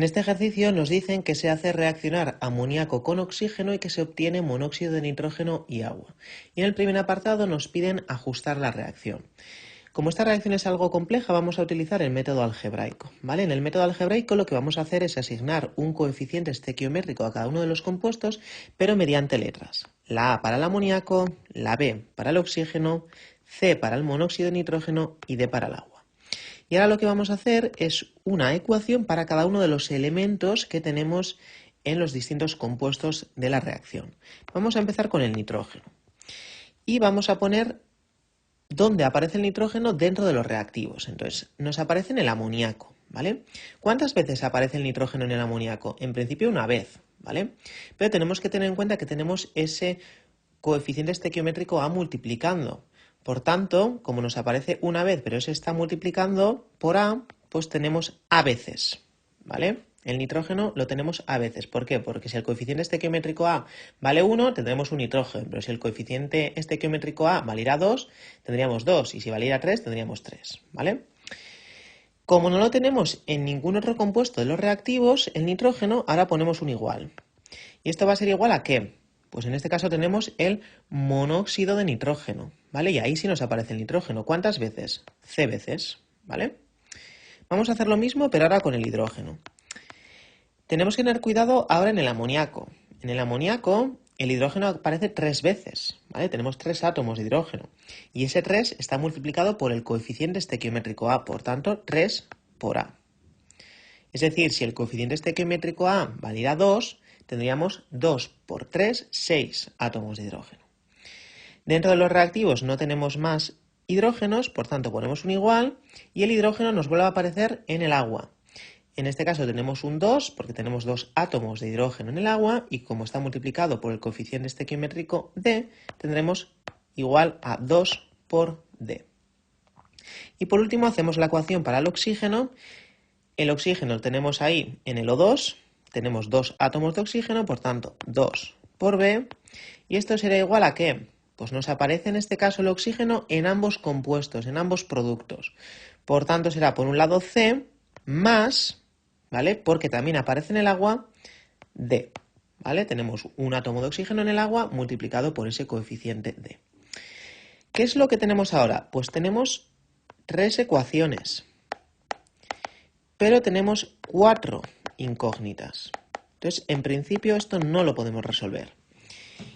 En este ejercicio nos dicen que se hace reaccionar amoníaco con oxígeno y que se obtiene monóxido de nitrógeno y agua. Y en el primer apartado nos piden ajustar la reacción. Como esta reacción es algo compleja, vamos a utilizar el método algebraico, ¿vale? En el método algebraico lo que vamos a hacer es asignar un coeficiente estequiométrico a cada uno de los compuestos, pero mediante letras. La A para el amoníaco, la B para el oxígeno, C para el monóxido de nitrógeno y D para el agua. Y ahora lo que vamos a hacer es una ecuación para cada uno de los elementos que tenemos en los distintos compuestos de la reacción. Vamos a empezar con el nitrógeno. Y vamos a poner dónde aparece el nitrógeno dentro de los reactivos. Entonces, nos aparece en el amoníaco, ¿vale? ¿Cuántas veces aparece el nitrógeno en el amoníaco? En principio una vez, ¿vale? Pero tenemos que tener en cuenta que tenemos ese coeficiente estequiométrico A multiplicando. Por tanto, como nos aparece una vez, pero se está multiplicando por A, pues tenemos A veces, ¿vale? El nitrógeno lo tenemos A veces. ¿Por qué? Porque si el coeficiente estequiométrico A vale 1, tendremos un nitrógeno. Pero si el coeficiente estequiométrico A valiera 2, tendríamos 2. Y si valiera 3, tendríamos 3, ¿vale? Como no lo tenemos en ningún otro compuesto de los reactivos, el nitrógeno, ahora ponemos un igual. ¿Y esto va a ser igual a qué? Pues en este caso tenemos el monóxido de nitrógeno, ¿vale? Y ahí sí nos aparece el nitrógeno. ¿Cuántas veces? C veces, ¿vale? Vamos a hacer lo mismo, pero ahora con el hidrógeno. Tenemos que tener cuidado ahora en el amoníaco. En el amoníaco el hidrógeno aparece 3 veces, ¿vale? Tenemos 3 átomos de hidrógeno. Y ese 3 está multiplicado por el coeficiente estequiométrico A, por tanto 3 por A. Es decir, si el coeficiente estequiométrico A valiera 2, tendríamos 2 por 3, 6 átomos de hidrógeno. Dentro de los reactivos no tenemos más hidrógenos, por tanto ponemos un igual y el hidrógeno nos vuelve a aparecer en el agua. En este caso tenemos un 2 porque tenemos 2 átomos de hidrógeno en el agua y como está multiplicado por el coeficiente estequiométrico D, tendremos igual a 2 por D. Y por último hacemos la ecuación para el oxígeno. El oxígeno lo tenemos ahí en el O2, tenemos 2 átomos de oxígeno, por tanto 2 por B, y esto será igual a ¿qué? Pues nos aparece en este caso el oxígeno en ambos compuestos, en ambos productos. Por tanto será por un lado C más, ¿vale? Porque también aparece en el agua D, ¿vale? Tenemos un átomo de oxígeno en el agua multiplicado por ese coeficiente D. ¿Qué es lo que tenemos ahora? Pues tenemos 3 ecuaciones. Pero tenemos 4 incógnitas. Entonces, en principio esto no lo podemos resolver.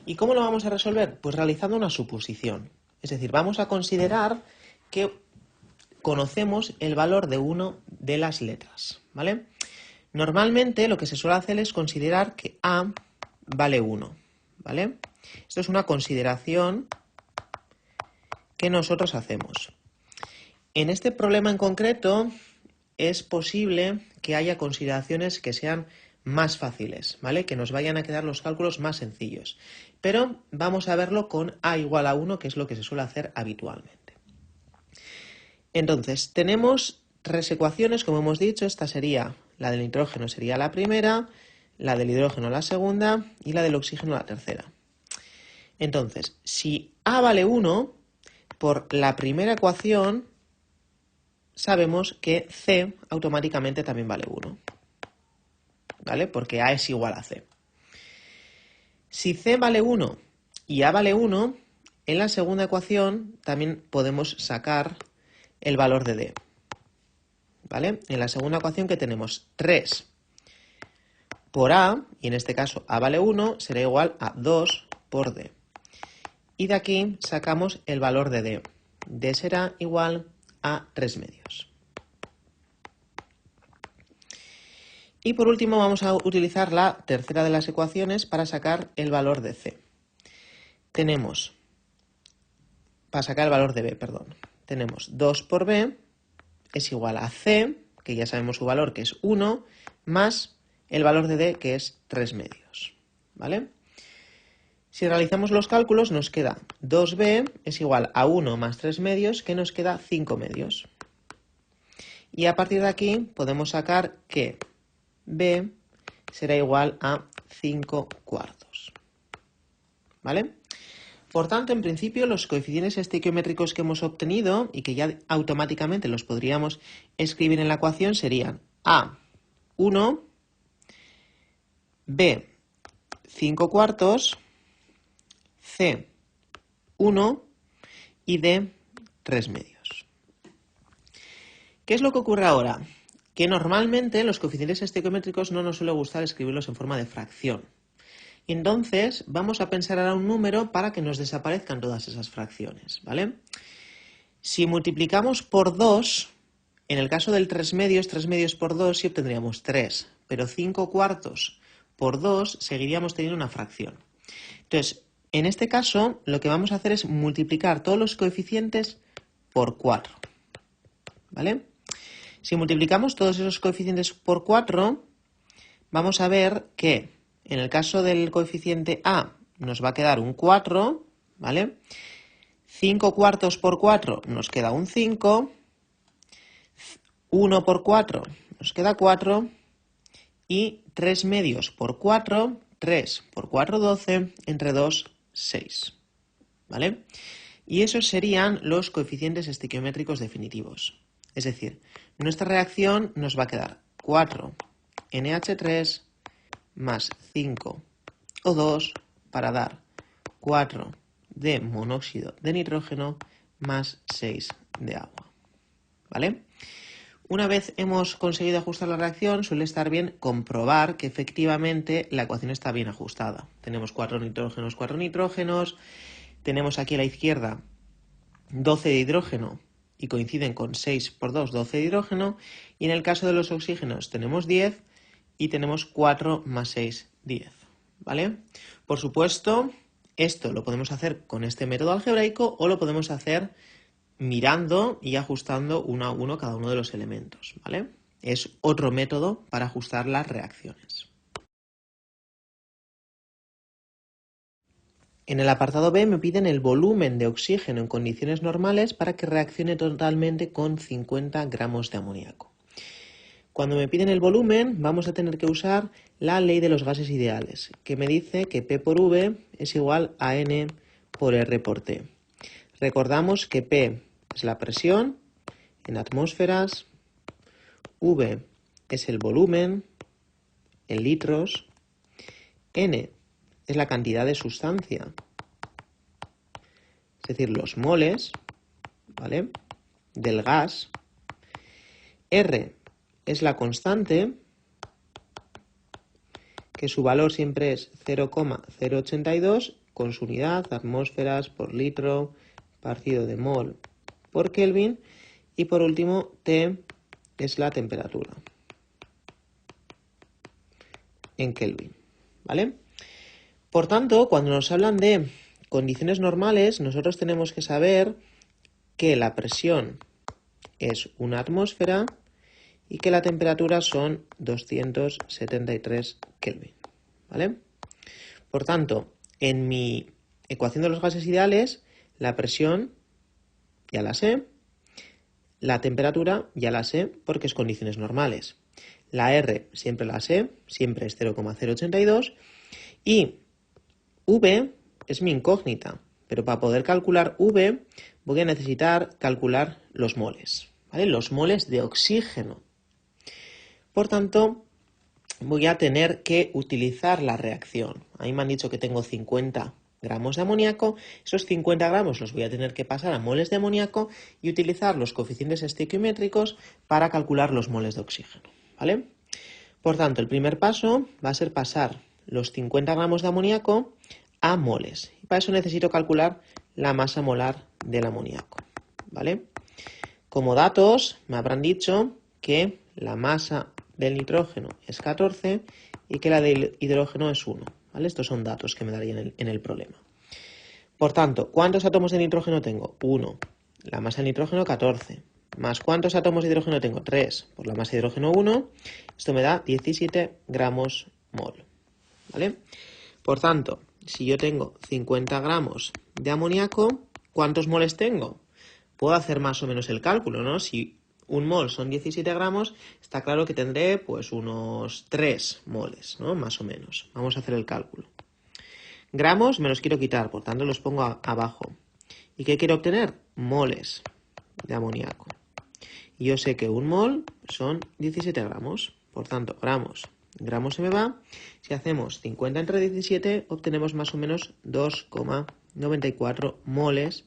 ¿Y cómo lo vamos a resolver? Pues realizando una suposición. Es decir, vamos a considerar que conocemos el valor de una de las letras, ¿vale? Normalmente lo que se suele hacer es considerar que A vale 1, ¿vale? Esto es una consideración que nosotros hacemos. En este problema en concreto es posible que haya consideraciones que sean más fáciles, ¿vale? Que nos vayan a quedar los cálculos más sencillos. Pero vamos a verlo con A igual a 1, que es lo que se suele hacer habitualmente. Entonces, tenemos 3 ecuaciones, como hemos dicho. Esta sería, la del nitrógeno sería la primera, la del hidrógeno la segunda y la del oxígeno la tercera. Entonces, si A vale 1, por la primera ecuación sabemos que C automáticamente también vale 1, ¿vale? Porque A es igual a C. Si C vale 1 y A vale 1, en la segunda ecuación también podemos sacar el valor de D, ¿vale? En la segunda ecuación que tenemos 3 por A, y en este caso A vale 1, será igual a 2 por D. Y de aquí sacamos el valor de D. D será igual a 3 medios. Y por último vamos a utilizar la tercera de las ecuaciones para sacar el valor de C. Tenemos, para sacar el valor de B, perdón, tenemos 2 por B es igual a C, que ya sabemos su valor, que es 1, más el valor de D, que es 3 medios, ¿vale? Si realizamos los cálculos nos queda 2B es igual a 1 más 3 medios, que nos queda 5 medios. Y a partir de aquí podemos sacar que B será igual a 5 cuartos, ¿vale? Por tanto, en principio, los coeficientes estequiométricos que hemos obtenido y que ya automáticamente los podríamos escribir en la ecuación serían A1 B, 5 cuartos, C, 1 y D, 3 medios. ¿Qué es lo que ocurre ahora? Que normalmente los coeficientes estequiométricos no nos suele gustar escribirlos en forma de fracción. Entonces vamos a pensar ahora un número para que nos desaparezcan todas esas fracciones, ¿vale? Si multiplicamos por 2, en el caso del 3 medios por 2 sí obtendríamos 3, pero 5 cuartos por 2 seguiríamos teniendo una fracción. Entonces, en este caso, lo que vamos a hacer es multiplicar todos los coeficientes por 4, ¿vale? Si multiplicamos todos esos coeficientes por 4, vamos a ver que en el caso del coeficiente A nos va a quedar un 4, ¿vale? 5 cuartos por 4 nos queda un 5, 1 por 4 nos queda 4 y 3 medios por 4, 3 por 4, 12, entre 2, 6, ¿vale? Y esos serían los coeficientes estequiométricos definitivos. Es decir, nuestra reacción nos va a quedar 4NH3 más 5O2 para dar 4 de monóxido de nitrógeno más 6 de agua, ¿vale? Una vez hemos conseguido ajustar la reacción, suele estar bien comprobar que efectivamente la ecuación está bien ajustada. Tenemos 4 nitrógenos, tenemos aquí a la izquierda 12 de hidrógeno y coinciden con 6 por 2, 12 de hidrógeno, y en el caso de los oxígenos tenemos 10 y tenemos 4 más 6, 10, ¿vale? Por supuesto, esto lo podemos hacer con este método algebraico o lo podemos hacer mirando y ajustando uno a uno cada uno de los elementos, ¿vale? Es otro método para ajustar las reacciones. En el apartado B me piden el volumen de oxígeno en condiciones normales para que reaccione totalmente con 50 gramos de amoníaco. Cuando me piden el volumen, vamos a tener que usar la ley de los gases ideales, que me dice que P por V es igual a N por R por T. Recordamos que P es la presión en atmósferas, V es el volumen en litros, N es la cantidad de sustancia, es decir, los moles, ¿vale?, del gas, R es la constante, que su valor siempre es 0,082 con su unidad, atmósferas por litro, partido de mol por Kelvin, y por último T es la temperatura en Kelvin, ¿vale? Por tanto, cuando nos hablan de condiciones normales, nosotros tenemos que saber que la presión es una atmósfera y que la temperatura son 273 Kelvin, ¿vale? Por tanto, en mi ecuación de los gases ideales, la presión ya la sé, la temperatura ya la sé porque es condiciones normales. La R siempre la sé, siempre es 0,082 y V es mi incógnita, pero para poder calcular V voy a necesitar calcular los moles, ¿vale? Los moles de oxígeno. Por tanto, voy a tener que utilizar la reacción. Ahí me han dicho que tengo 50 gramos de amoníaco, esos 50 gramos los voy a tener que pasar a moles de amoníaco y utilizar los coeficientes estequiométricos para calcular los moles de oxígeno, ¿vale? Por tanto, el primer paso va a ser pasar los 50 gramos de amoníaco a moles. Y para eso necesito calcular la masa molar del amoníaco, ¿vale? Como datos, me habrán dicho que la masa del nitrógeno es 14 y que la del hidrógeno es 1, ¿vale? Estos son datos que me darían en el problema. Por tanto, ¿cuántos átomos de nitrógeno tengo? 1. La masa del nitrógeno 14. Más ¿cuántos átomos de hidrógeno tengo? 3. Por la masa de hidrógeno 1. Esto me da 17 gramos mol, ¿vale? Por tanto, si yo tengo 50 gramos de amoníaco, ¿cuántos moles tengo? Puedo hacer más o menos el cálculo, ¿no? Si un mol son 17 gramos, está claro que tendré pues unos 3 moles, ¿no? Más o menos. Vamos a hacer el cálculo. Gramos me los quiero quitar, por tanto los pongo abajo. ¿Y qué quiero obtener? Moles de amoníaco. Y yo sé que un mol son 17 gramos. Por tanto, gramos gramos se me va. Si hacemos 50 entre 17, obtenemos más o menos 2,94 moles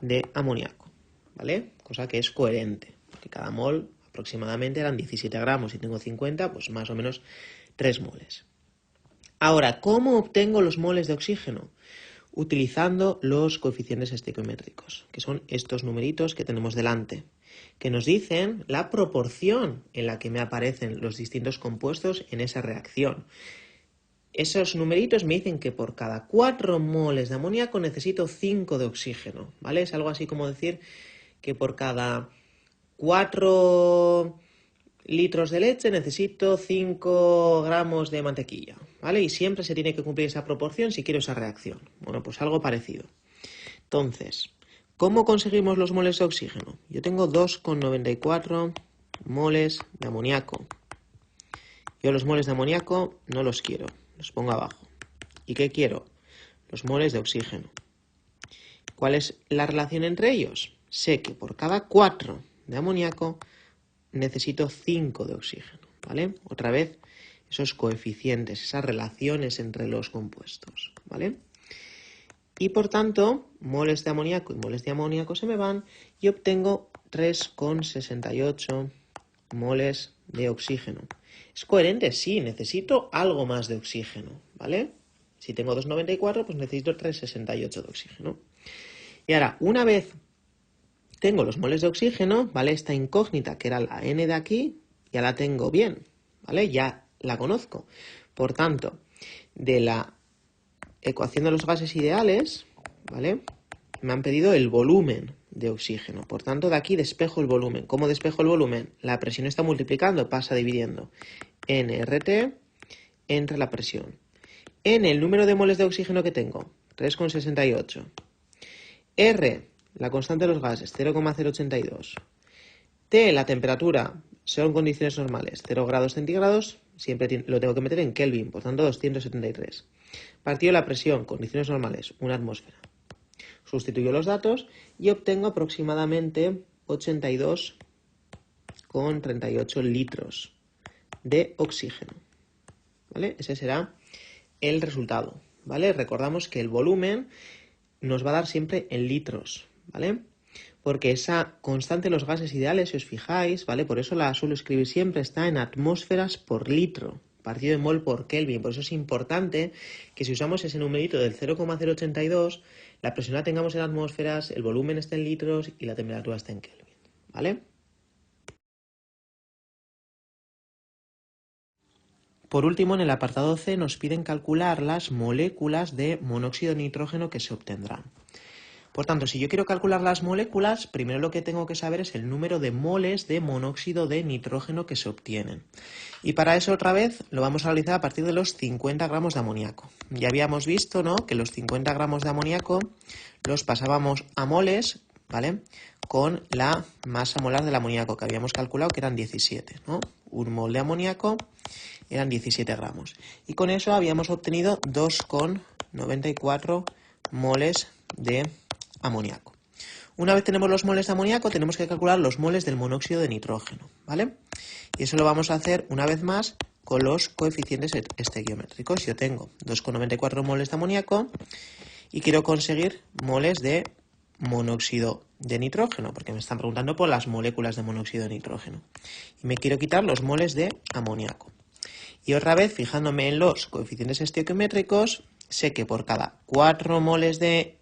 de amoníaco, ¿vale? Cosa que es coherente, porque cada mol aproximadamente eran 17 gramos. Si tengo 50, pues más o menos 3 moles. Ahora, ¿cómo obtengo los moles de oxígeno? Utilizando los coeficientes estequiométricos, que son estos numeritos que tenemos delante, que nos dicen la proporción en la que me aparecen los distintos compuestos en esa reacción. Esos numeritos me dicen que por cada 4 moles de amoníaco necesito 5 de oxígeno, ¿vale? Es algo así como decir que por cada 4 litros de leche necesito 5 gramos de mantequilla, ¿vale? Y siempre se tiene que cumplir esa proporción si quiero esa reacción. Bueno, pues algo parecido. Entonces, ¿cómo conseguimos los moles de oxígeno? Yo tengo 2,94 moles de amoníaco. Yo los moles de amoníaco no los quiero, los pongo abajo. ¿Y qué quiero? Los moles de oxígeno. ¿Cuál es la relación entre ellos? Sé que por cada 4 de amoníaco necesito 5 de oxígeno, ¿vale? Otra vez, esos coeficientes, esas relaciones entre los compuestos, ¿vale? Y por tanto, moles de amoníaco y moles de amoníaco se me van y obtengo 3,68 moles de oxígeno. ¿Es coherente? Sí, necesito algo más de oxígeno, ¿vale? Si tengo 2,94, pues necesito 3,68 de oxígeno. Y ahora, una vez tengo los moles de oxígeno, ¿vale? Esta incógnita, que era la N de aquí, ya la tengo bien, ¿vale? Ya la conozco. Por tanto, de la ecuación de los gases ideales, ¿vale? Me han pedido el volumen de oxígeno. Por tanto, de aquí despejo el volumen. ¿Cómo despejo el volumen? La presión está multiplicando, pasa dividiendo nRT entre la presión. En el número de moles de oxígeno que tengo, 3,68. R, la constante de los gases, 0,082. T, la temperatura, son condiciones normales, 0 grados centígrados, siempre lo tengo que meter en Kelvin, por tanto 273. Partido la presión, condiciones normales, 1 atmósfera. Sustituyo los datos y obtengo aproximadamente 82,38 litros de oxígeno, ¿vale? Ese será el resultado, ¿vale? Recordamos que el volumen nos va a dar siempre en litros, ¿vale? Porque esa constante de los gases ideales, si os fijáis, ¿vale? Por eso la suelo escribir siempre, está en atmósferas por litro, partido de mol por Kelvin. Por eso es importante que si usamos ese numerito del 0,082, la presión la tengamos en atmósferas, el volumen está en litros y la temperatura está en Kelvin, ¿vale? Por último, en el apartado C nos piden calcular las moléculas de monóxido de nitrógeno que se obtendrán. Por tanto, si yo quiero calcular las moléculas, primero lo que tengo que saber es el número de moles de monóxido de nitrógeno que se obtienen. Y para eso otra vez lo vamos a realizar a partir de los 50 gramos de amoníaco. Ya habíamos visto, ¿no?, que los 50 gramos de amoníaco los pasábamos a moles, ¿vale?, con la masa molar del amoníaco que habíamos calculado, que eran 17, ¿no? Un mol de amoníaco eran 17 gramos. Y con eso habíamos obtenido 2,94 moles de amoníaco. Una vez tenemos los moles de amoníaco, tenemos que calcular los moles del monóxido de nitrógeno, ¿vale? Y eso lo vamos a hacer una vez más con los coeficientes estequiométricos. Yo tengo 2,94 moles de amoníaco y quiero conseguir moles de monóxido de nitrógeno, porque me están preguntando por las moléculas de monóxido de nitrógeno. Y me quiero quitar los moles de amoníaco. Y otra vez, fijándome en los coeficientes estequiométricos, sé que por cada 4 moles de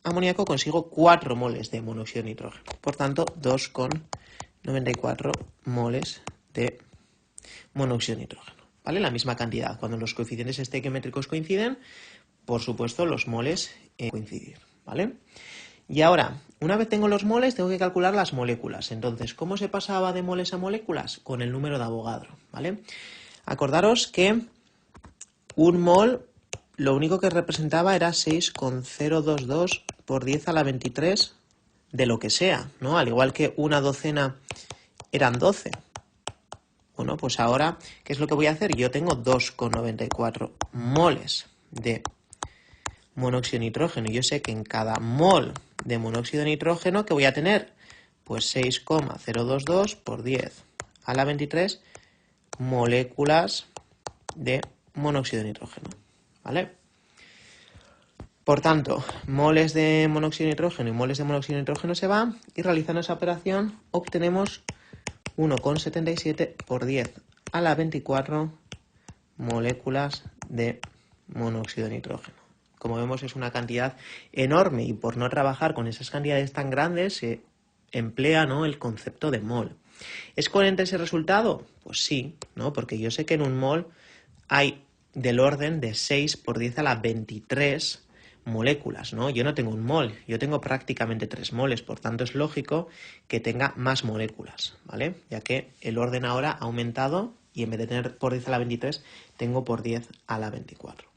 amoníaco consigo 4 moles de monóxido de nitrógeno. Por tanto, 2,94 moles de monóxido de nitrógeno, ¿vale? La misma cantidad. Cuando los coeficientes estequiométricos coinciden, por supuesto, los moles coincidir, ¿vale? Y ahora, una vez tengo los moles, tengo que calcular las moléculas. Entonces, ¿cómo se pasaba de moles a moléculas? Con el número de Avogadro, ¿vale? Acordaros que un mol lo único que representaba era 6,022 por 10 a la 23 de lo que sea, ¿no? Al igual que una docena eran 12. Bueno, pues ahora, ¿qué es lo que voy a hacer? Yo tengo 2,94 moles de monóxido de nitrógeno. Yo sé que en cada mol de monóxido de nitrógeno, ¿qué voy a tener? Pues 6,022 por 10 a la 23 moléculas de monóxido de nitrógeno, ¿vale? Por tanto, moles de monóxido de nitrógeno y moles de monóxido de nitrógeno se van y realizando esa operación obtenemos 1,77 por 10 a la 24 moléculas de monóxido de nitrógeno. Como vemos es una cantidad enorme y por no trabajar con esas cantidades tan grandes se emplea, ¿no?, el concepto de mol. ¿Es coherente ese resultado? Pues sí, ¿no? Porque yo sé que en un mol hay del orden de 6 por 10 a la 23 moléculas, ¿no? Yo no tengo un mol, yo tengo prácticamente 3 moles, por tanto es lógico que tenga más moléculas, ¿vale? Ya que el orden ahora ha aumentado y en vez de tener por 10 a la 23, tengo por 10 a la 24.